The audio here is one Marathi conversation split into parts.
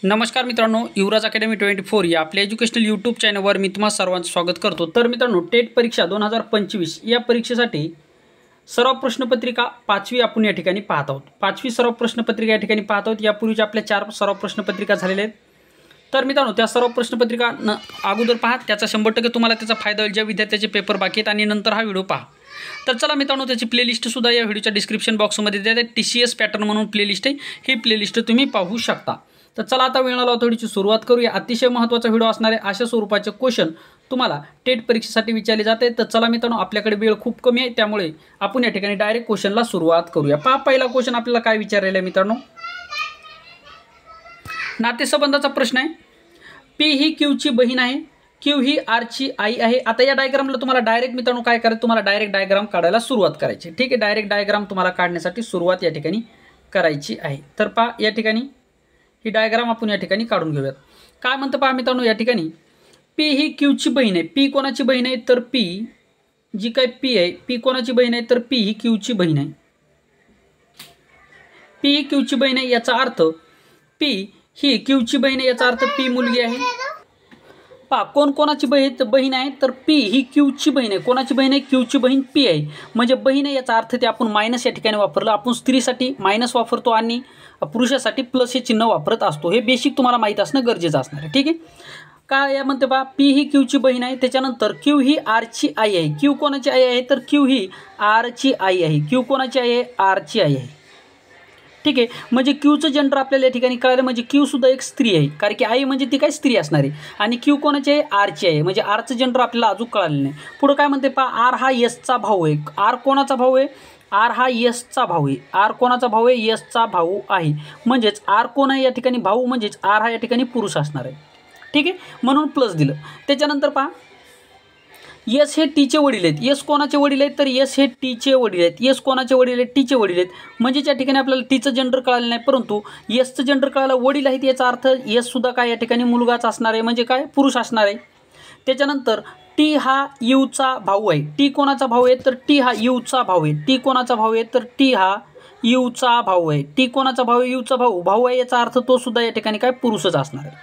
नमस्कार मित्रांनो, युवराज अकॅडमी 24 या आपल्या एज्युकेशनल यूट्यूब चॅनलवर मी तुम्हा सर्वांचं स्वागत करतो। तर मित्रांनो, टेट परीक्षा 2025 या परीक्षेसाठी सराव प्रश्नपत्रिका 5वी आपण या ठिकाणी पाहत आहोत। 5वी सराव प्रश्नपत्रिका या ठिकाणी पाहत आहोत। यापूर्वीच आपल्या 4 सराव प्रश्नपत्रिका झालेल्या आहेत। तर मित्रांनो, त्या सराव प्रश्नपत्रिका अगोदर पहा, त्याचा 100% तुम्हाला त्याचा फायदा होईल ज्या विद्यार्थ्याचे पेपर बाकी आहेत, आणि नंतर हा व्हिडिओ पहा। तर चला मित्रांनो, त्याची प्लेलिस्ट सुद्धा या व्हिडिओच्या डिस्क्रिप्शन बॉक्समध्ये देत आहे। TCS पॅटर्न म्हणून प्लेलिस्ट आहे, ही प्लेलिस्ट तुम्ही पाहू शकता। तर चला आता वेळ न लावता व्हिडिओची सुरुवात करूया। अतिशय महत्त्वाचा व्हिडिओ असणारे अशा स्वरूपाचे क्वेश्चन तुम्हाला टेट परीक्षेसाठी विचारले जाते। तर चला मित्रांनो, आपल्याकडे वेळ खूप कमी आहे, त्यामुळे आपण या ठिकाणी डायरेक्ट क्वेश्चनला सुरुवात करूया। पहा, पहिला क्वेश्चन आपल्याला काय विचारलेला आहे मित्रांनो, नातेसंबंधाचा प्रश्न आहे। P ही Q ची बहीण आहे, Q ही R ची आई आहे। आता या डायग्रामला तुम्हाला डायरेक्ट मित्रांनो काय करायचं, तुम्हाला डायरेक्ट डायग्राम काढायला सुरुवात करायची। ठीक आहे, डायरेक्ट डायग्राम तुम्हाला काढण्यासाठी सुरुवात या ठिकाणी करायची आहे। तर पहा, या ठिकाणी ही डायग्राम आपण या ठिकाणी काढून घेऊयात। काय म्हणतं पहा मित्रांनो, या ठिकाणी P ही Q ची बहीण आहे। P कोणाची बहीण आहे, तर P जी काय P आहे, P कोणाची बहीण आहे, तर P ही Q ची बहीण आहे। P ही Q ची बहीण आहे, याचा अर्थ P ही Q ची बहीण आहे, याचा अर्थ P मुलगी आहे। पहा, कोणाची बहीण आहे, तर P ही Q ची बहीण आहे। कोणाची बहीण आहे, Q ची बहीण P आहे। म्हणजे बहीण आहे याचा अर्थ ते आपण मायनस या ठिकाणी वापरलं। आपण स्त्रीसाठी मायनस वापरतो आणि पुरुषासाठी प्लस हे चिन्ह वापरत असतो। हे बेसिक तुम्हाला माहीत असणं गरजेचं असणार आहे। ठीक आहे, काय या म्हणते पहा, P ही Q ची बहीण आहे, त्याच्यानंतर Q ही R ची आई आहे। Q कोणाची आई आहे, तर Q ही R ची आई आहे। Q कोणाची आई आहे, R ची आई आहे। ठीक आहे, म्हणजे Qचं जेंडर आपल्याला या ठिकाणी कळालं, म्हणजे Q सुद्धा एक स्त्री आहे, कारण की आई म्हणजे ती काय स्त्री असणार आहे। आणि Q कोणाची आहे, R ची आहे, म्हणजे Rचं जेंडर आपल्याला अजून कळालं नाही। पुढे काय म्हणते पहा, R हा S चा भाऊ आहे। R कोणाचा भाऊ आहे, R हा S चा भाऊ आहे। R कोणाचा भाऊ आहे, S चा भाऊ आहे। म्हणजेच R कोण आहे या ठिकाणी, भाऊ, म्हणजेच R हा या ठिकाणी पुरुष असणार आहे। ठीक आहे, म्हणून प्लस दिलं। त्याच्यानंतर पहा, S हे T चे वडील आहेत। S कोणाचे वडील आहेत, तर S हे T चे वडील आहेत। S कोणाचे वडील आहेत, T चे वडील आहेत। म्हणजे या ठिकाणी आपल्याला Tचं जेंडर कळालं नाही, परंतु Sचं जेंडर कळालं, वडील आहेत, याचा अर्थ S सुद्धा काय या ठिकाणी मुलगाच असणार आहे, म्हणजे काय पुरुष असणार आहे। त्याच्यानंतर T हा U चा भाऊ आहे। T कोणाचा भाऊ आहे, तर T हा U चा भाऊ आहे। T कोणाचा भाऊ आहे, तर T हा U चा भाऊ आहे। T कोणाचा भाऊ आहे, U चा भाऊ आहे, याचा अर्थ तो सुद्धा या ठिकाणी काय पुरुषच असणार आहे।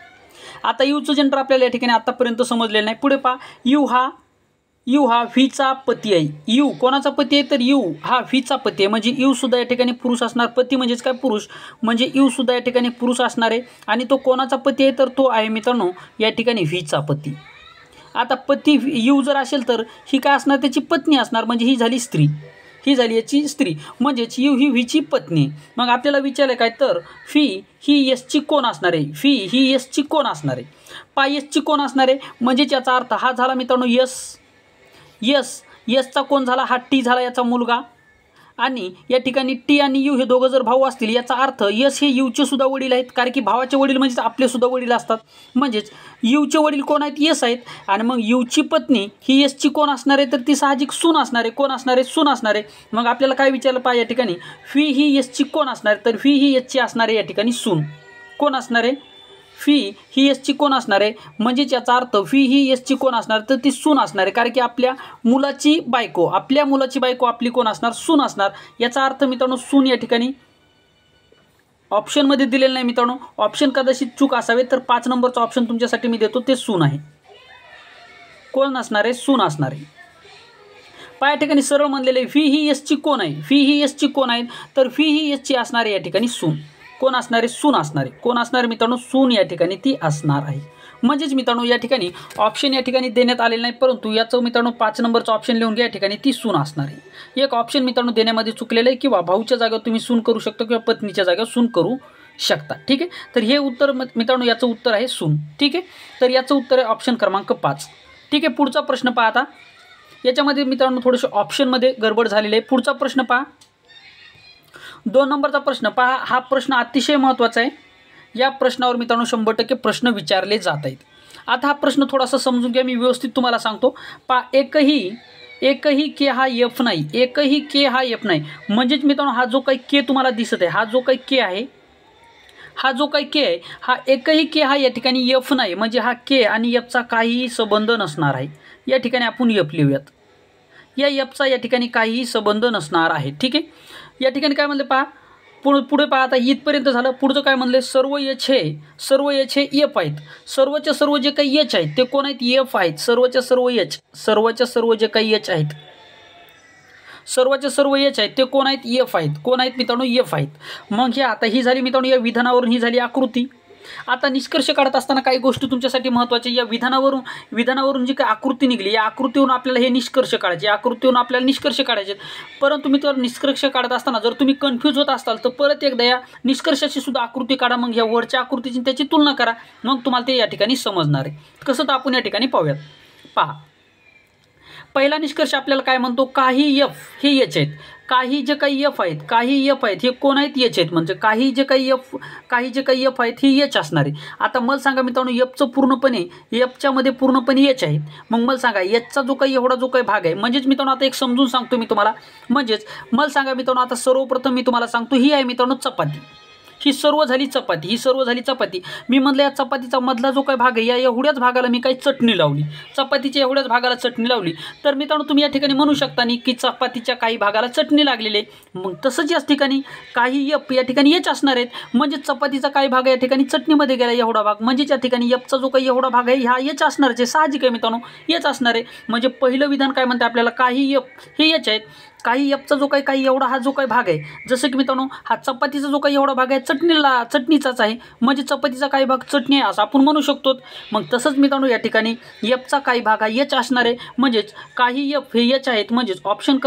आता Uचं जेंडर आपल्याला या ठिकाणी आतापर्यंत समजलेलं नाही। पुढे पहा, U हा V चा पती आहे। U कोणाचा पती आहे, तर U हा V चा पती आहे, म्हणजे U सुद्धा या ठिकाणी पुरुष असणार। पती म्हणजेच काय पुरुष, म्हणजे U सुद्धा या ठिकाणी पुरुष असणार आहे। आणि तो कोणाचा पती आहे, तर तो आहे मित्रांनो या ठिकाणी V चा पती। आता पती U जर असेल तर ही काय असणार, त्याची पत्नी असणार, म्हणजे ही झाली स्त्री, ही झाली याची स्त्री, म्हणजेच U ही V ची पत्नी। मग आपल्याला विचारलं काय, तर फी ही S ची कोण असणार आहे, फी ही S ची कोण असणार आहे। पाय S ची कोण असणार आहे, म्हणजेच याचा अर्थ हा झाला मित्रांनो Sचा कोण झाला, हा T झाला याचा मुलगा। आणि या ठिकाणी T आणि U हे दोघं जर भाऊ असतील, याचा अर्थ S हे U चे सुद्धा वडील आहेत, कारण की भावाचे वडील म्हणजे आपले सुद्धा वडील असतात। म्हणजेच U चे वडील कोण आहेत, S आहेत। आणि मग U ची पत्नी ही S ची कोण असणार आहे, तर ती साहजिक सून असणार आहे। कोण असणार आहे, सून असणार आहे। मग आपल्याला काय विचारलं पाहिजे या ठिकाणी, फी ही S ची कोण असणार आहे, तर फी ही S ची असणार आहे या ठिकाणी सून। कोण असणार आहे, फी ही S ची कोण असणार आहे, म्हणजेच याचा अर्थ फी ही S ची कोण असणार, तर ती सून असणार आहे, कारण की आपल्या मुलाची बायको आपली कोण असणार, सून असणार। याचा अर्थ मित्रांनो सून या ठिकाणी ऑप्शनमध्ये दिलेलं नाही मित्रांनो, ऑप्शन कदाचित चूक असावे, तर 5 नंबरचा ऑप्शन तुमच्यासाठी मी देतो, ते सून आहे। कोण असणार आहे, सून असणार आहे। पहा, या ठिकाणी सरळ म्हणलेले फी ही S ची कोण आहे, फी ही S ची कोण आहे, तर फी ही S ची असणार आहे या ठिकाणी सून। कोण असणार आहे, सून असणार आहे। कोण असणार मित्रांनो, सून या ठिकाणी ती असणार आहे। म्हणजेच मित्रांनो या ठिकाणी ऑप्शन या ठिकाणी देण्यात आलेलं नाही, परंतु याचं मित्रांनो 5 नंबरचा ऑप्शन लिहून घ्या, या ठिकाणी ती सून असणार आहे। एक ऑप्शन मित्रांनो देण्यामध्ये चुकलेलं आहे, किंवा भाऊच्या जागेवर तुम्ही सून करू शकता, किंवा पत्नीच्या जागेवर सून करू शकता। ठीक आहे, तर हे उत्तर मित्रांनो याचं उत्तर आहे सून। ठीक आहे, तर याचं उत्तर आहे ऑप्शन क्रमांक 5। ठीक आहे, पुढचा प्रश्न पहा। आता याच्यामध्ये मित्रांनो थोडेसे ऑप्शनमध्ये गडबड झालेली आहे। पुढचा प्रश्न पहा, 2 नंबरचा प्रश्न पहा। हा प्रश्न अतिशय महत्त्वाचा आहे। या प्रश्नावर मित्रांनो 100% प्रश्न विचारले जात आहेत। आता हा प्रश्न थोडासा समजून घ्या, मी व्यवस्थित तुम्हाला सांगतो। पहा, एकही K हा F नाही, एकही K हा F नाही। म्हणजेच मित्रांनो हा जो काही K तुम्हाला दिसत आहे, हा जो काही K आहे, हा एकही K हा या ठिकाणी F नाही, म्हणजे हा K आणि F चा काहीही संबंध नसणार आहे। या ठिकाणी आपण F लिहूयात, या F चा या ठिकाणी काहीही संबंध नसणार आहे। ठीक आहे, या ठिकाणी काय म्हणले पहा, पुढे पहा, आता इथपर्यंत झालं. पुढचं काय म्हणले, सर्व एच हे एफ आहेत. सर्वच्या सर्व जे काही एच आहेत ते कोण आहेत, एफ आहेत. सर्वच्या सर्व जे काही एच आहेत, सर्वच्या सर्व एच आहेत ते कोण आहेत, एफ आहेत. कोण आहेत मित्रांनो, एफ आहेत. मग हे आता ही झाली मित्रांनो या विधानावरून ही झाली आकृती. आता निष्कर्ष काढत असताना काही गोष्टी तुमच्यासाठी महत्त्वाच्या. या विधानावरून जी काही आकृती निघली, या आकृतीवरून आपल्याला हे निष्कर्ष काढायचे, आकृतीवरून आपल्याला निष्कर्ष काढायचे. परंतु मी तर निष्कर्ष काढत असताना जर तुम्ही कन्फ्यूज होत असाल तर परत एकदा या निष्कर्षाची सुद्धा आकृती काढा. मग या वरच्या आकृतीची त्याची तुलना करा, मग तुम्हाला ते या ठिकाणी समजणार आहे. कसं तर आपण या ठिकाणी पाहूयात. पहा, पहिला निष्कर्ष आपल्याला काय म्हणतो, काही एफ हे एच आहेत. काही जे काही एफ आहेत हे कोण आहेत, एच आहेत. म्हणजे काही जे काही एफ आहेत हे एच असणार आहे. आता मला सांगा मित्रांनो, एफचं पूर्णपणे एफच्यामध्ये पूर्णपणे एच आहेत. मग मला सांगा एचचा जो काही एवढा जो काही भाग आहे, म्हणजेच मित्रांनो आता एक समजून सांगतो मी तुम्हाला. म्हणजेच मला सांगा मित्रांनो, आता सर्वप्रथम मी तुम्हाला सांगतो, ही आहे मित्रांनो चपाती. ही सर्व झाली चपाती. मी म्हणलं या चपातीचा मधला जो काही भाग आहे, या एवढ्याच भागाला मी काही चटणी लावली, चपातीच्या एवढ्याच भागाला चटणी लावली. तर मित्रांनो तुम्ही या ठिकाणी म्हणू शकता नाही की चपातीच्या काही भागाला चटणी लागलेली आहे. मग तसंच याच ठिकाणी काही एफ या ठिकाणी एच असणार आहेत. म्हणजे चपातीचा काही भाग या ठिकाणी चटणीमध्ये गेला एवढा भाग, म्हणजे या ठिकाणी एफचा जो काही एवढा भाग आहे हा एच असणारच आहे. साहजिक आहे मित्रांनो, एच असणार आहे. म्हणजे पहिलं विधान काय म्हणते आपल्याला, काही एफ हे एच आहेत. काही एफचा जो काही एवढा हा जो काही भाग आहे, जसं की मित्रांनो हा चपातीचा जो काही एवढा भाग आहे चटणीचाच आहे. म्हणजे चपातीचा काही भाग चटणी आहे असं आपण म्हणू शकतो. मग तसंच मित्रांनो या ठिकाणी एफचा काही भाग हा एच असणार आहे. म्हणजेच काही एफ हे एच आहेत. म्हणजेच ऑप्शन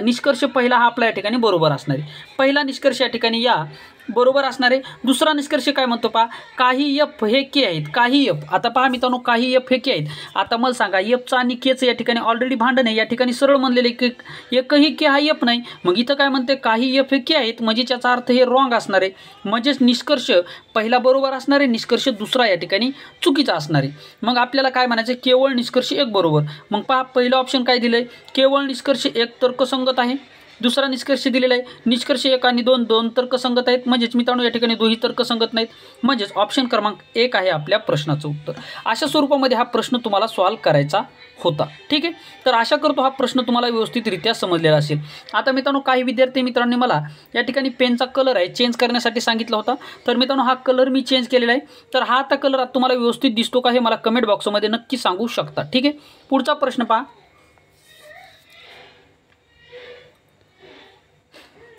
निष्कर्ष पहिला हा आपल्या या ठिकाणी बरोबर असणार आहे. पहिला निष्कर्ष या ठिकाणी या बरोबर असणार आहे. दुसरा निष्कर्ष काय म्हणतो पहा, काही एफ हे के आहेत. काही एफ, आता पहा मित्रांनो, काही एफ हे के आहेत. आता मला सांगा एफचं आणि केचं या ठिकाणी ऑलरेडी भांडण आहे. या ठिकाणी सरळ म्हणलेले की एकही के हा एफ नाही. मग इथं काय म्हणते, काही एफ हे के आहेत. म्हणजे त्याचा अर्थ हे रॉंग असणार आहे. म्हणजेच निष्कर्ष पहिला बरोबर असणार आहे, निष्कर्ष दुसरा या ठिकाणी चुकीचा असणार आहे. मग आपल्याला काय म्हणायचं, केवळ निष्कर्ष एक बरोबर. मग पहा पहिलं ऑप्शन काय दिलं आहे, केवळ निष्कर्ष एक तर्कसंगत आहे. दुसरा निष्कर्ष दिलेला आहे, निष्कर्ष 1 आणि 2 तर्कसंगत आहेत. म्हणजेच मित्रांनो या ठिकाणी दोन्ही तर्कसंगत नाहीत. म्हणजेच ऑप्शन क्रमांक 1 आहे आपल्या प्रश्नाचं उत्तर. अशा स्वरूपामध्ये हा प्रश्न तुम्हाला सॉल्व्ह करायचा होता. ठीक आहे, तर आशा करतो हा प्रश्न तुम्हाला व्यवस्थितरित्या समजलेला असेल. आता मित्रांनो काही विद्यार्थी मित्रांनी मला या ठिकाणी पेनचा कलर आहे चेंज करण्यासाठी सांगितला होता. तर मित्रांनो हा कलर मी चेंज केलेला आहे. तर हा आता कलर तुम्हाला व्यवस्थित दिसतो का हे मला कमेंट बॉक्समध्ये नक्की सांगू शकता. ठीक आहे, पुढचा प्रश्न पहा.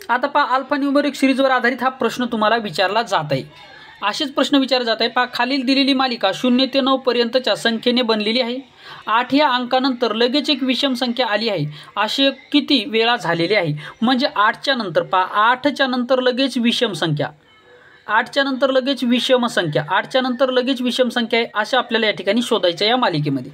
आता पहा, अल्फा न्यूमेरिक सिरीजवर आधारित हा प्रश्न तुम्हाला विचारला जात आहे. असेच प्रश्न विचारले जात आहे. पहा, खालील दिलेली मालिका 0 ते 9 पर्यंतच्या संख्येने बनलेली आहे. 8 या अंकानंतर लगेच एक विषम संख्या आली आहे. असे किती वेळा झालेले आहे. म्हणजे 8च्या नंतर पहा, 8च्या नंतर लगेच विषम संख्या, 8च्या नंतर लगेच विषम संख्या, 8च्या नंतर लगेच विषम संख्या आहे. अशा आपल्याला या ठिकाणी शोधायचं या मालिकेमध्ये.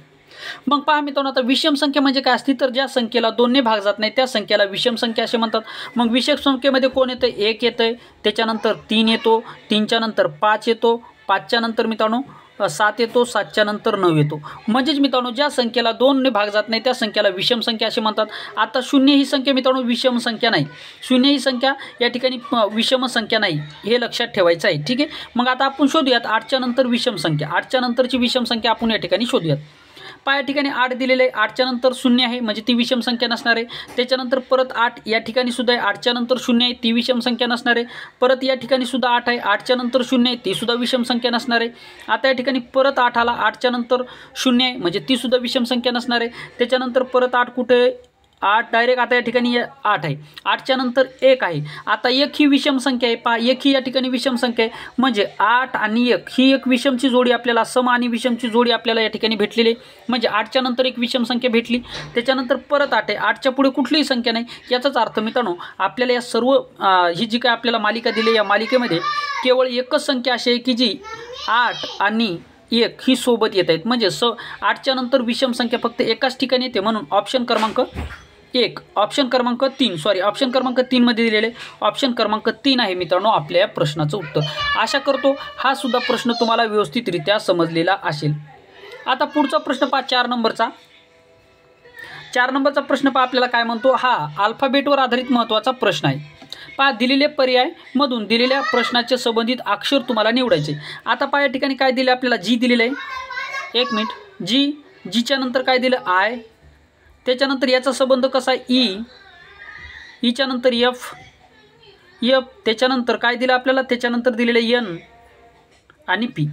मग पहा मित्रांनो, आता विषम संख्या म्हणजे काय असते, तर ज्या संख्येला 2 ने भाग जात नाही त्या संख्येला विषम संख्या असे म्हणतात. मग विषम संख्येमध्ये कोण येतं, 1 येतं, त्याच्यानंतर 3 येतो, 3च्या नंतर 5 येतो, 5च्या नंतर मित्रांनो 7 येतो, 7च्या नंतर 9 येतो. म्हणजेच मित्रांनो ज्या संख्येला 2 ने भाग जात नाही त्या संख्येला विषम संख्या असे म्हणतात. आता 0 ही संख्या मित्रांनो विषम संख्या नाही. 0 ही संख्या या ठिकाणी विषम संख्या नाही, हे लक्षात ठेवायचं आहे. ठीक आहे, मग आता आपण शोधूयात 8च्या नंतर विषम संख्या. 8च्या नंतरची विषम संख्या आपण या ठिकाणी शोधूयात. या ठिकाणी 8 दिलेले आहे. 8च्या नंतर 0 आहे, म्हणजे ती विषम संख्या नसणार आहे. त्याच्यानंतर परत 8 या ठिकाणी सुद्धा आहे. 8च्या नंतर 0 आहे, ती विषम संख्या नसणार आहे. परत या ठिकाणी सुद्धा 8 आहे. 8च्या नंतर 0 आहे, ती सुद्धा विषम संख्या नसणार आहे. आता या ठिकाणी परत 8 आला. 8च्या नंतर 0 आहे, म्हणजे ती सुद्धा विषम संख्या नसणार आहे. त्याच्यानंतर परत 8 कुठे, 8 डायरेक्ट आता या ठिकाणी 8 आहे. 8च्या नंतर 1 आहे. आता 1 ही विषम संख्या आहे. पहा, 1 ही या ठिकाणी विषम संख्या आहे. म्हणजे 8 आणि 1 ही एक विषमची जोडी आपल्याला, सम आणि विषमची जोडी आपल्याला या ठिकाणी भेटलेली आहे. म्हणजे 8च्या नंतर एक विषम संख्या भेटली. त्याच्यानंतर परत 8 आहे. 8च्या पुढे कुठलीही संख्या नाही. याचाच अर्थ मित्रांनो आपल्याला या सर्व ही जी काय आपल्याला मालिका दिली, या मालिकेमध्ये केवळ एकच संख्या अशी आहे की जी 8 आणि 1 ही सोबत येत आहेत. म्हणजे 8च्या नंतर विषम संख्या फक्त एकाच ठिकाणी येते. म्हणून ऑप्शन क्रमांक 1, ऑप्शन क्रमांक 3 ऑप्शन क्रमांक 3 मध्ये दिलेले ऑप्शन क्रमांक 3 आहे मित्रांनो आपल्या या प्रश्नाचं उत्तर. आशा करतो हा सुद्धा प्रश्न तुम्हाला व्यवस्थितरित्या समजलेला असेल. आता पुढचा प्रश्न पहा, 4 नंबरचा. 4 नंबरचा प्रश्न पहा आपल्याला काय म्हणतो, हा अल्फाबेटवर आधारित महत्त्वाचा प्रश्न आहे. पहा, दिलेले पर्याय मधून दिलेल्या प्रश्नाचे संबंधित अक्षर तुम्हाला निवडायचे. आता पहा या ठिकाणी काय दिलं आपल्याला, जी दिलेलं आहे. 1 मिनिट, जीच्या नंतर काय दिलं, आय. त्याच्यानंतर याचा संबंध कसा आहे, ई. ईच्या नंतर एफ. एफ, त्याच्यानंतर काय दिलं आपल्याला, त्याच्यानंतर दिलेलं एन आणि पी.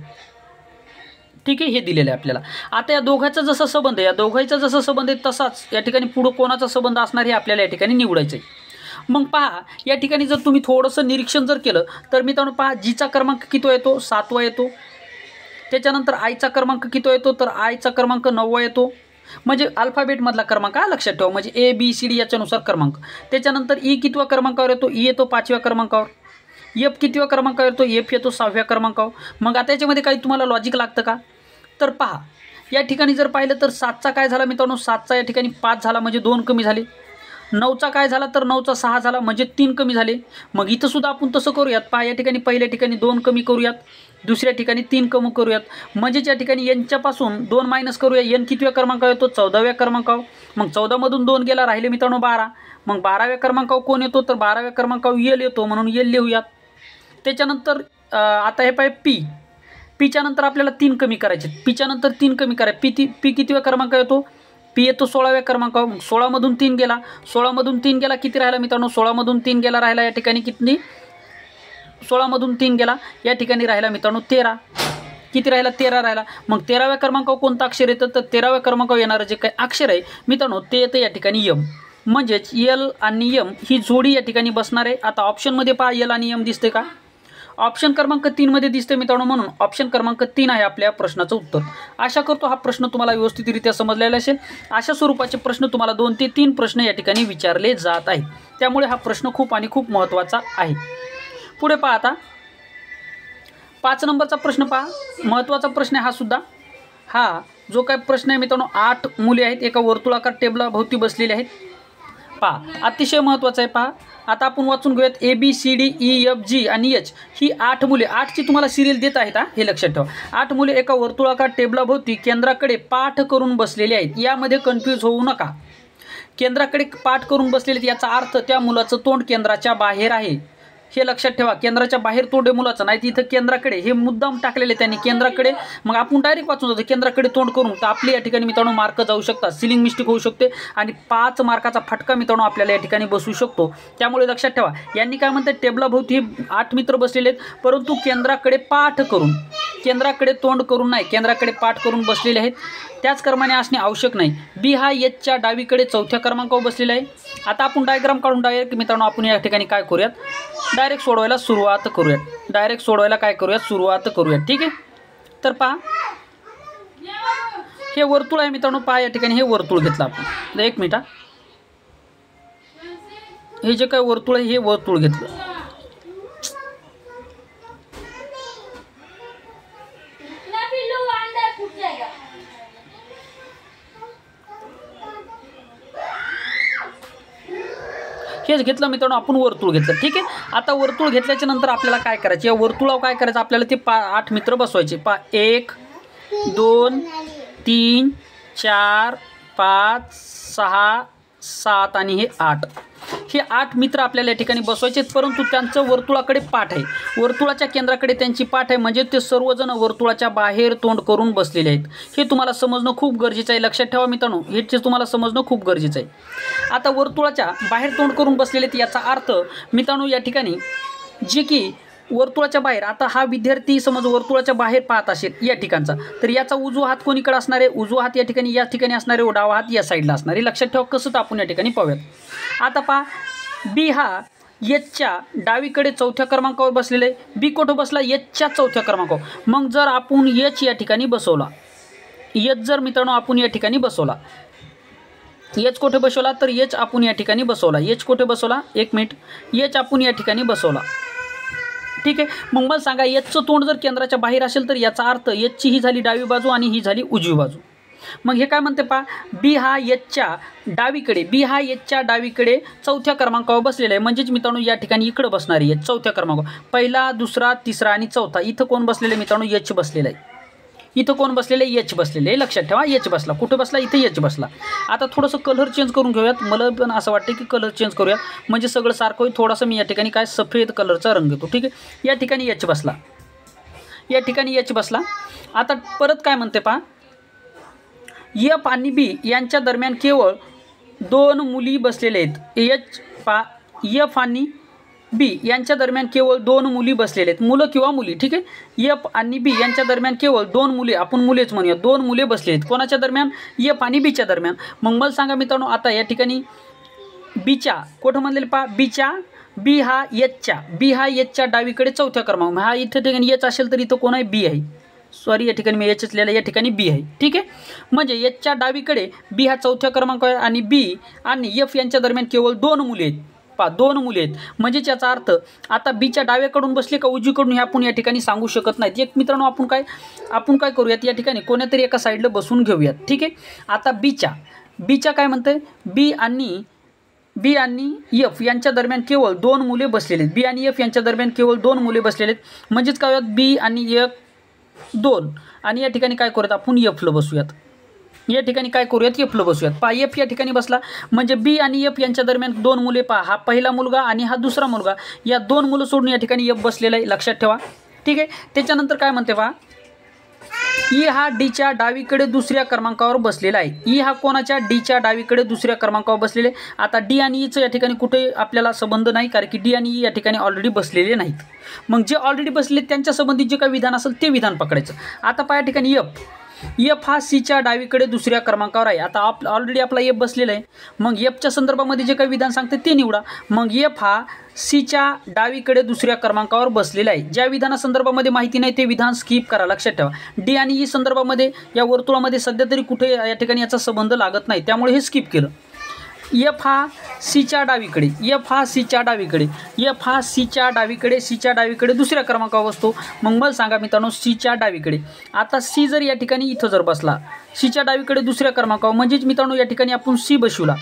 ठीक आहे, हे दिलेलं आहे आपल्याला. आता या दोघांचा जसा संबंध आहे, या दोघांचा जसा संबंध आहे तसाच या ठिकाणी पुढं कोणाचा संबंध असणार हे आपल्याला या ठिकाणी निवडायचं आहे. मग पहा, या ठिकाणी जर तुम्ही थोडंसं निरीक्षण जर केलं तर मित्रांनो पहा, जीचा क्रमांक किती येतो, 7वा येतो. त्याच्यानंतर आयचा क्रमांक किती येतो, तर आयचा क्रमांक 9वा येतो. म्हणजे अल्फाबेटमधला क्रमांक लक्षात ठेवा, म्हणजे ABCD याच्यानुसार क्रमांक. त्याच्यानंतर ई कितव्या क्रमांकावर येतो, ई येतो 5व्या क्रमांकावर. एफ कितव्या क्रमांकावर येतो, एफ येतो 6व्या क्रमांकावर. मग आता याच्यामध्ये काही तुम्हाला लॉजिक लागतं का, तर पहा या ठिकाणी जर पाहिलं तर 7चा काय झाला मित्रांनो, 7चा या ठिकाणी 5 झाला म्हणजे 2 कमी झाले. 9चा काय झाला, तर 9चा 6 झाला म्हणजे 3 कमी झाले. मग इथं सुद्धा आपण तसं करूयात. पहा या ठिकाणी पहिल्या ठिकाणी 2 कमी करूयात, दुसऱ्या ठिकाणी 3 कमी करूयात. म्हणजेच या ठिकाणी एनच्यापासून 2 मायनस करूया. एन कितव्या क्रमांकावर येतो, 14व्या क्रमांकावर. मग 14मधून 2 गेला, राहिले मित्रांनो 12. मग 12व्या क्रमांकावर कोण येतो, तर 12व्या क्रमांकावर एल येतो, म्हणून एल लिहूयात. त्याच्यानंतर आता हे पाहिजे पी. पीच्या नंतर आपल्याला 3 कमी करायचे. पीच्या नंतर 3 कमी करायचे. पी कितव्या क्रमांकावर येतो, पी येतो 16व्या क्रमांकावर. 16मधून 3 गेला, 16मधून 3 गेला किती राहिला मित्रांनो, 16मधून 3 गेला राहिला या ठिकाणी किती, 16मधून 3 गेला या ठिकाणी राहिला मित्रांनो 13. किती राहिला, 13 राहिला. मग 13व्या क्रमांकावर कोणतं अक्षर येतं, तर 13व्या क्रमांकावर येणारं जे काही अक्षर आहे मित्रांनो ते येतं या ठिकाणी यम. म्हणजेच एल आणि यम ही जोडी या ठिकाणी बसणार आहे. आता ऑप्शनमध्ये पहा एल आणि यम दिसते का, ऑप्शन क्रमांक 3 मध्ये दिसते मित्रांनो, म्हणून ऑप्शन क्रमांक 3 आहे आपल्या प्रश्नाचं उत्तर. आशा करतो हा प्रश्न तुम्हाला व्यवस्थितरित्या समजलेला असेल. अशा स्वरूपाचे प्रश्न तुम्हाला 2 ते 3 प्रश्न या ठिकाणी विचारले जात आहेत, त्यामुळे हा प्रश्न खूप आणि खूप महत्त्वाचा आहे. पुढे पहा, आता 5 नंबरचा प्रश्न पहा, महत्त्वाचा प्रश्न आहे हा सुद्धा. हा जो काय प्रश्न आहे मित्रांनो, 8 मुले आहेत, एका वर्तुळाकार टेबलाभोवती बसलेले आहेत. पहा अतिशय महत्त्वाचं आहे. पहा आता आपण वाचून घेऊयात. ABCDEFG आणि H ही 8 मुले, 8ची तुम्हाला सिरियल देत आहेत हे लक्षात ठेवा. 8 मुले एका वर्तुळाकार टेबलाभोवती केंद्राकडे पाठ करून बसलेले आहेत. यामध्ये कन्फ्यूज होऊ नका. केंद्राकडे पाठ करून बसलेले आहेत याचा अर्थ त्या मुलाचं तोंड केंद्राच्या बाहेर आहे, हे लक्षात ठेवा. केंद्राच्या बाहेर तोंड आहे मुलाचं, नाही इथं केंद्राकडे हे मुद्दाम टाकलेले त्यांनी केंद्राकडे. मग आपण डायरेक्ट वाचून जातो केंद्राकडे तोंड करून, तर आपले या ठिकाणी मित्रांनो मार्क जाऊ शकतात, सिलिंग मिस्टेक होऊ शकते आणि 5 मार्काचा फटका मित्रांनो आपल्याला या ठिकाणी बसू शकतो. त्यामुळे लक्षात ठेवा, यांनी काय म्हणतात, टेबलाभोवती 8 मित्र बसलेले आहेत, परंतु केंद्राकडे पाठ करून, केंद्राकडे तोंड करून नाही, केंद्राकडे पाठ करून बसलेले आहेत. त्याच क्रमाने असणे आवश्यक नाही. बी हा एचच्या डावीकडे 4थ्या क्रमांकावर बसलेला आहे. आता आपण डायग्राम काढून डायरेक्ट मित्रांनो आपण या ठिकाणी काय करूयात, डायरेक्ट सोडवायला सुरुवात करूयात. डायरेक्ट सोडवायला काय करूयात, सुरुवात करूयात. ठीक आहे, तर पहा हे वर्तुळ आहे मित्रांनो. पहा या ठिकाणी हे वर्तुळ घेतलं आपण, 1 मिनिट. हे जे काय वर्तुळ आहे हे वर्तुळ घेतलं. हेच घेतलं मित्रांनो आपण, वर्तुळ घेतलं. ठीक आहे, आता वर्तुळ घेतल्याच्या नंतर आपल्याला काय करायचं, या वर्तुळावर काय करायचं आपल्याला, ते 8 मित्र बसवायचे. 1 2 3 4 5 6 7 आणि हे 8. हे 8 मित्र आपल्याला या ठिकाणी बसवायचे, परंतु त्यांचं वर्तुळाकडे पाठ आहे, वर्तुळाच्या केंद्राकडे त्यांची पाठ आहे. म्हणजे ते सर्वजण वर्तुळाच्या बाहेर तोंड करून बसलेले आहेत. हे तुम्हाला समजणं खूप गरजेचं आहे. लक्षात ठेवा मित्रांनो, हे तुम्हाला समजणं खूप गरजेचं आहे. आता वर्तुळाच्या बाहेर तोंड करून बसलेले आहेत याचा अर्थ मित्रांनो या ठिकाणी जे की वर्तुळाच्या बाहेर, आता हा विद्यार्थी समज वर्तुळाच्या बाहेर पाहत असेल या ठिकाणचा, तर याचा उजवा हात कोणीकडे असणार आहे, उजवा हात या ठिकाणी असणार आहे, डावा हात या साईडला असणार आहे. लक्षात ठेवा, कसं तर आपण या ठिकाणी पाहूयात. आता पहा, बी हा एचच्या डावीकडे 4थ्या क्रमांकावर बसलेला आहे. बी कुठं बसला, एचच्या 4थ्या क्रमांकावर. मग जर आपण एच या ठिकाणी बसवला, एच जर मित्रांनो आपण या ठिकाणी बसवला, एच कुठे बसवला, तर एच आपण या ठिकाणी बसवला. एच कुठे बसवला, 1 मिनिट, एच आपण या ठिकाणी बसवला. ठीक आहे, मग मला सांगा, एचचं तोंड जर केंद्राच्या बाहेर असेल तर याचा अर्थ एचची ही झाली डावी बाजू आणि ही झाली उजवी बाजू. मग हे काय म्हणते पहा, बी हा एचच्या डावीकडे, बी हा एचच्या डावीकडे 4थ्या क्रमांकावर बसलेला आहे. म्हणजेच मित्रांनो या ठिकाणी इकडं बसणार आहे एच 4थ्या क्रमांकावर. पहिला, दुसरा, तिसरा आणि चौथा. इथं कोण बसलेलं आहे मित्रांनो, एच बसलेला आहे. इथं कोण बसलेलं आहे, एच बसलेले आहे. लक्षात ठेवा, एच बसला. कुठं बसला, इथं एच बसला. आता थोडंसं कलर चेंज करून घेऊयात. मला पण असं वाटतं की कलर चेंज करूयात, म्हणजे सगळं सारखं होईल. थोडासा मी या ठिकाणी काय सफेद कलरचा रंग घेतो. ठीक आहे, या ठिकाणी एच बसला, या ठिकाणी एच बसला. आता परत काय म्हणते पहा, एफ आणि बी यांच्या दरम्यान केवळ 2 मुली बसलेले आहेत. एच पहा, एफ आणि बी यांच्या दरम्यान केवळ 2 मुली बसलेले आहेत, मुलं किंवा मुली, ठीक आहे. एफ आणि बी यांच्या दरम्यान केवळ 2 मुले, आपण मुलेच म्हणूया, 2 मुले बसले आहेत. कोणाच्या दरम्यान? एफ आणि बीच्या दरम्यान. मग मला सांगा मित्रांनो, आता या ठिकाणी बीच्या कुठं म्हणलेलं पहा, बी हा एचच्या डावीकडे चौथ्या क्रमांक, हा इथे ठिकाणी एच असेल तर इथं कोण आहे? बी आहे. सॉरी, या ठिकाणी मी एचच लिहिलं, या ठिकाणी बी आहे, ठीक आहे. म्हणजे एचच्या डावीकडे बी हा चौथ्या क्रमांक आहे आणि बी आणि एफ यांच्या दरम्यान केवळ 2 मुले आहेत. पहा, 2 मुले आहेत. म्हणजे याचा अर्थ आता बीच्या डाव्याकडून बसले का उजवीकडून हे आपण या ठिकाणी सांगू शकत नाहीत. एक मित्रांनो, आपण काय करूयात, या ठिकाणी कोणातरी एका साईडला बसून घेऊयात, ठीक आहे. आता बीच्या काय म्हणतंय, बी आणि एफ यांच्या दरम्यान केवळ 2 मुले बसलेले आहेत. बी आणि एफ यांच्या दरम्यान केवळ 2 मुले बसलेले आहेत. म्हणजेच काय होत, बी आणि एफ 2 आणि या ठिकाणी काय करूयात आपण, एफला बसूयात. या ठिकाणी काय करूयात, एफला बसूयात. पहा, एफ या ठिकाणी बसला म्हणजे बी आणि एफ यांच्या दरम्यान 2 मुले. पहा, हा पहिला मुलगा आणि हा दुसरा मुलगा, या 2 मुलं सोडून या ठिकाणी एफ बसलेला आहे, लक्षात ठेवा, ठीक आहे. त्याच्यानंतर काय म्हणते पहा, ई हा डीच्या डावीकडे दुसऱ्या क्रमांकावर बसलेला आहे. ई हा कोणाच्या? डीच्या डावीकडे दुसऱ्या क्रमांकावर बसलेले. आता डी आणि ईचं या ठिकाणी कुठे आपल्याला संबंध नाही, कारण की डी आणि ई या ठिकाणी ऑलरेडी बसलेले नाहीत. मग जे ऑलरेडी बसले त्यांच्या संबंधित जे काही विधान असेल ते विधान पकडायचं. आता पहा, या ठिकाणी एफ हा सीच्या डावीकडे दुसऱ्या क्रमांकावर आहे. आता ऑलरेडी आपला एफ बसलेला आहे. मग एफच्या संदर्भामध्ये जे काही विधान सांगते ते निवडा. मग एफ हा सीच्या डावीकडे दुसऱ्या क्रमांकावर बसलेला आहे. ज्या विधानासंदर्भामध्ये माहिती नाही ते विधान स्किप करा, लक्षात ठेवा. डी आणि ई संदर्भामध्ये या वर्तुळामध्ये सध्या तरी कुठे या ठिकाणी याचा संबंध लागत नाही, त्यामुळे हे स्किप केलं. एफ हा सीच्या डावीकडे दुसऱ्या क्रमांकावर बसतो. मग मला सांगा मित्रांनो, सीच्या डावीकडे. आता सी जर या ठिकाणी इथं जर बसला सीच्या डावीकडे दुसऱ्या क्रमांकावर, म्हणजेच मित्रांनो या ठिकाणी आपण सी बसवला.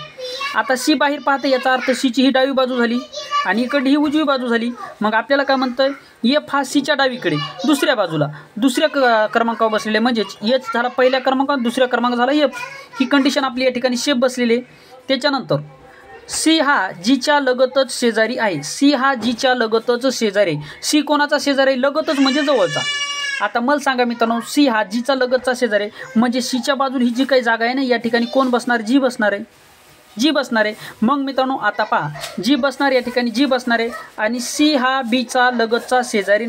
आता सी बाहेर पाहते, याचा अर्थ सीची ही डावी बाजू झाली आणि इकडे ही उजवी बाजू झाली. मग आपल्याला काय म्हणतंय, एफ हा सीच्या डावीकडे दुसऱ्या बाजूला दुसऱ्या क्रमांकावर बसलेले, म्हणजेच एच झाला पहिल्या क्रमांकावर, दुसऱ्या क्रमांक झाला एफ. ही कंडिशन आपली या ठिकाणी शेप बसलेली आहे. त्याच्यानंतर सी हा जीच्या लगतच शेजारी आहे. सी कोणाचा शेजारी आहे? लगतच म्हणजे जवळचा. आता मला सांगा मित्रांनो, सी हा जीचा लगतचा शेजारी आहे, म्हणजे सीच्या बाजूला ही जी काही जागा आहे ना, या ठिकाणी कोण बसणार? जी बसणार आहे. मग मित्रांनो आता पहा, जी बसणार, या ठिकाणी जी बसणार आहे आणि सी हा बीच्या लगतचा शेजारी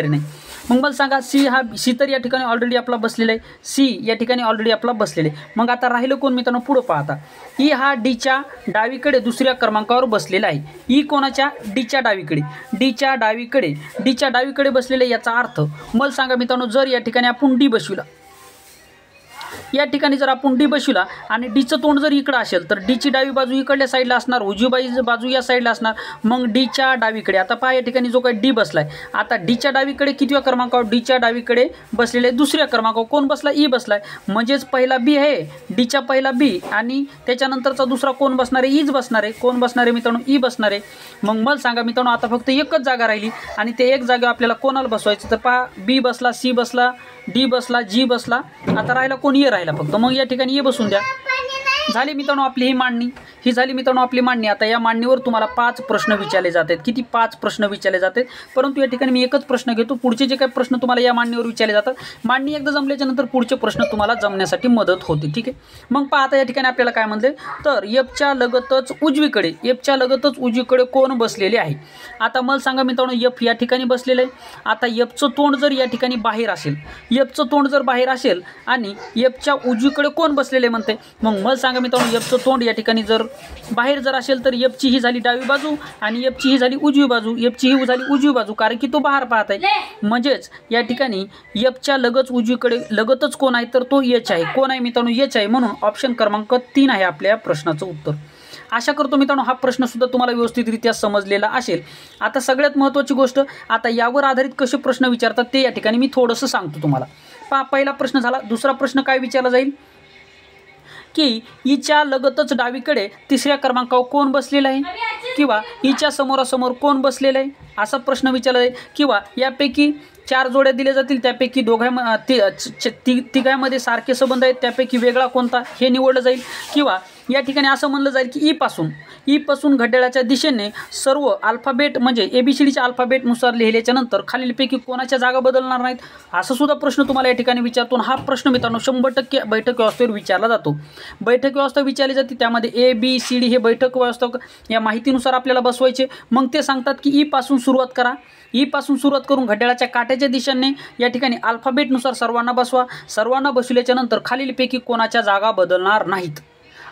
नाही. मग मला सांगा, सी तर या ठिकाणी ऑलरेडी आपला बसलेला आहे. मग आता राहिलं कोण मित्रांनो? पुढं पाहता, ई हा डीच्या डावीकडे दुसऱ्या क्रमांकावर बसलेला आहे. ई कोणाच्या? डीच्या डावीकडे बसलेले. याचा अर्थ मला सांगा मित्रांनो, जर या ठिकाणी आपण डी बसविला, आणि डीचं तोंड जर इकडं असेल तर डीची डावी बाजू इकडल्या साईडला असणार, उजवी बाजू या साईडला असणार. मग डीच्या डावीकडे, आता पहा या ठिकाणी जो काही डी बसलाय, आता डीच्या डावीकडे कितव्या क्रमांकावर? डीच्या डावीकडे बसलेले दुसऱ्या क्रमांकावर कोण बसला? ई बसलाय. म्हणजेच पहिला बी आहे, डीच्या पहिला बी आणि त्याच्यानंतरचा दुसरा कोण बसणार आहे? ईच बसणार आहे. कोण बसणार आहे मित्रांनो? ई बसणार आहे. मग मला सांगा मित्रांनो, आता फक्त एकच जागा राहिली आणि ते एक जागेवर आपल्याला कोणाला बसवायचं? तर पहा, बी बसला, सी बसला, डी बसला, जी बसला. आता राहिला कोण? ए राहिला फक्त. मग या ठिकाणी ए बसून द्या. झाली मित्रांनो आपली ही मांडणी. आता या मांडणीवर तुम्हाला 5 प्रश्न विचारले जातात. किती? 5 प्रश्न विचारले जातात. परंतु या ठिकाणी मी एकच प्रश्न घेतो. पुढचे जे काही प्रश्न तुम्हाला या मांडणीवर विचारले जातात, मांडणी एकदा जमल्याच्या नंतर पुढचे प्रश्न तुम्हाला जमण्यासाठी मदत होते, ठीक आहे. मग पहा, आता या ठिकाणी आपल्याला काय म्हणते, तर एफच्या लगतच उजवीकडे कोण बसलेले आहे? आता मला सांगा मित्रांनो, एफ या ठिकाणी बसलेलं आहे. आता एफचं तोंड जर या ठिकाणी बाहेर असेल, आणि एफच्या उजवीकडे कोण बसलेले म्हणते, मग मला सांगा मित्रांनो, एफचं तोंड या ठिकाणी जर बाहेर असेल तर एफची ही झाली डावी बाजू आणि एफची ही झाली उजवी बाजू, कारण की तो बाहेर पाहत आहे. म्हणजेच या ठिकाणी एफच्या लगतच कोण आहे? तर तो एच आहे. कोण आहे मित्रांनो? एच आहे. म्हणून ऑप्शन क्रमांक 3 आहे आपल्या प्रश्नाचं उत्तर. आशा करतो मित्रांनो हा प्रश्नसुद्धा तुम्हाला व्यवस्थितरित्या समजलेला असेल. आता सगळ्यात महत्त्वाची गोष्ट, आता यावर आधारित कसे प्रश्न विचारतात ते या ठिकाणी मी थोडंसं सांगतो तुम्हाला. पहा, पहिला प्रश्न झाला. दुसरा प्रश्न काय विचारला जाईल की ईच्या लगतच डावीकडे तिसऱ्या क्रमांकावर कोण बसलेला आहे, किंवा ईच्या समोरासमोर कोण बसलेला आहे, असा प्रश्न विचारला जाईल. किंवा यापैकी 4 जोड्या दिल्या जातील, त्यापैकी तिघांमध्ये सारखे संबंध आहेत, त्यापैकी वेगळा कोणता हे निवडलं जाईल. किंवा या ठिकाणी असं म्हणलं जाईल की ई पासून घड्याळाच्या दिशेने सर्व अल्फाबेट म्हणजे ABCDच्या अल्फाबेटनुसार लिहिल्याच्या नंतर खालीलपैकी कोणाच्या जागा बदलणार नाहीत, असा सुद्धा प्रश्न तुम्हाला या ठिकाणी विचारतो. हा प्रश्न मित्रांनो 100% बैठक व्यवस्थेवर विचारला जातो. बैठक व्यवस्था विचारली जाते, त्यामध्ये ABCD हे बैठक व्यवस्था या माहितीनुसार आपल्याला बसवायचे. मग ते सांगतात की ई पासून सुरुवात करा. ई पासून सुरुवात करून घड्याळाच्या काट्याच्या दिशेने या ठिकाणी अल्फाबेटनुसार सर्वांना बसवा. सर्वांना बसवल्याच्या नंतर खालीलपैकी कोणाच्या जागा बदलणार नाहीत,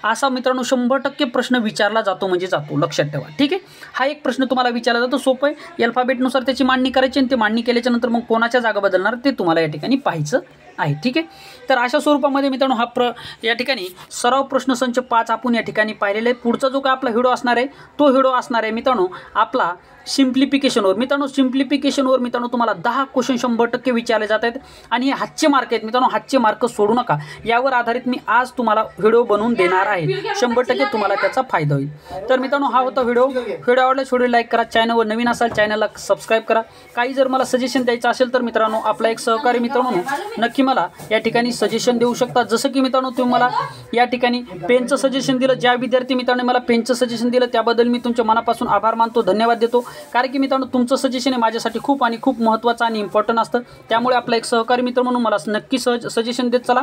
असा मित्रांनो 100% प्रश्न विचारला जातो म्हणजे जातो, लक्षात ठेवा. ठीक आहे, हा एक प्रश्न तुम्हाला विचारला जातो. सोपं आहे. अल्फाबेटनुसार त्याची मांडणी करायची आणि ते मांडणी केल्याच्या नंतर मग कोणाच्या जागा बदलणार ते तुम्हाला या ठिकाणी पाहायचं आहे. ठीक आहे, तर अशा स्वरूपामध्ये मित्रांनो हा या ठिकाणी सराव प्रश्नसंच 5 आपण या ठिकाणी पाहिलेले आहे. पुढचा जो काय आपला व्हिडिओ असणार आहे तो व्हिडिओ असणार आहे मित्रांनो आपला सिम्प्लिफिकेशनवर. मित्रांनो सिम्प्लिफिकेशनवर मित्रांनो तुम्हाला 10 क्वेश्चन 100% विचारले जात आहेत आणि हे हातचे मार्क आहेत मित्रांनो. हातचे मार्क सोडू नका. यावर आधारित मी आज तुम्हाला व्हिडिओ बनवून देणार आहे. 100% तुम्हाला त्याचा फायदा होईल. तर मित्रांनो हा होता व्हिडिओ. व्हिडिओ आवडल्यास व्हिडिओ लाईक करा. चॅनलवर नवीन असाल चॅनलला सबस्क्राईब करा. काही जर मला सजेशन द्यायचं असेल तर मित्रांनो आपला एक सहकारी मित्र म्हणून नक्की मला या ठिकाणी सजेशन देऊ शकता. जसं की मित्रांनो तुम्ही मला या ठिकाणी पेनचं सजेशन दिलं. ज्या विद्यार्थी मित्रांनी मला पेनचं सजेशन दिलं त्याबद्दल मी तुमच्या मनापासून आभार मानतो, धन्यवाद देतो. कारण की मित्रांनो तुमचं सजेशन हे माझ्यासाठी खूप आणि खूप महत्त्वाचं आणि इम्पॉर्टंट असतं. त्यामुळे आपला एक सहकारी मित्र म्हणून मला नक्की सजेशन देत चला.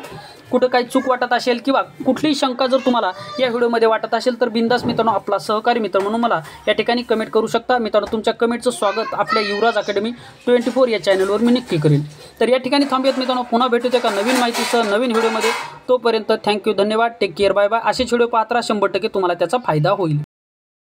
कुठं काही चूक वाटत असेल किंवा कुठलीही शंका जर तुम्हाला या व्हिडिओमध्ये वाटत असेल तर बिंदास मित्रांनो आपला सहकारी मित्र म्हणून मला या ठिकाणी कमेंट करू शकता. मित्रांनो तुमच्या कमेंटचं स्वागत आपल्या युवराज अकॅडमी 24 या चॅनलवर मी नक्की करेन. तर या ठिकाणी थांबूयात मित्रांनो. पुन्हा भेटूया एका नवीन माहितीसह नवीन व्हिडिओमध्ये. तोपर्यंत थँक्यू, धन्यवाद, टेक केअर, बाय बाय. असेच व्हिडिओ पाहत राहा. 100% तुम्हाला त्याचा फायदा होईल.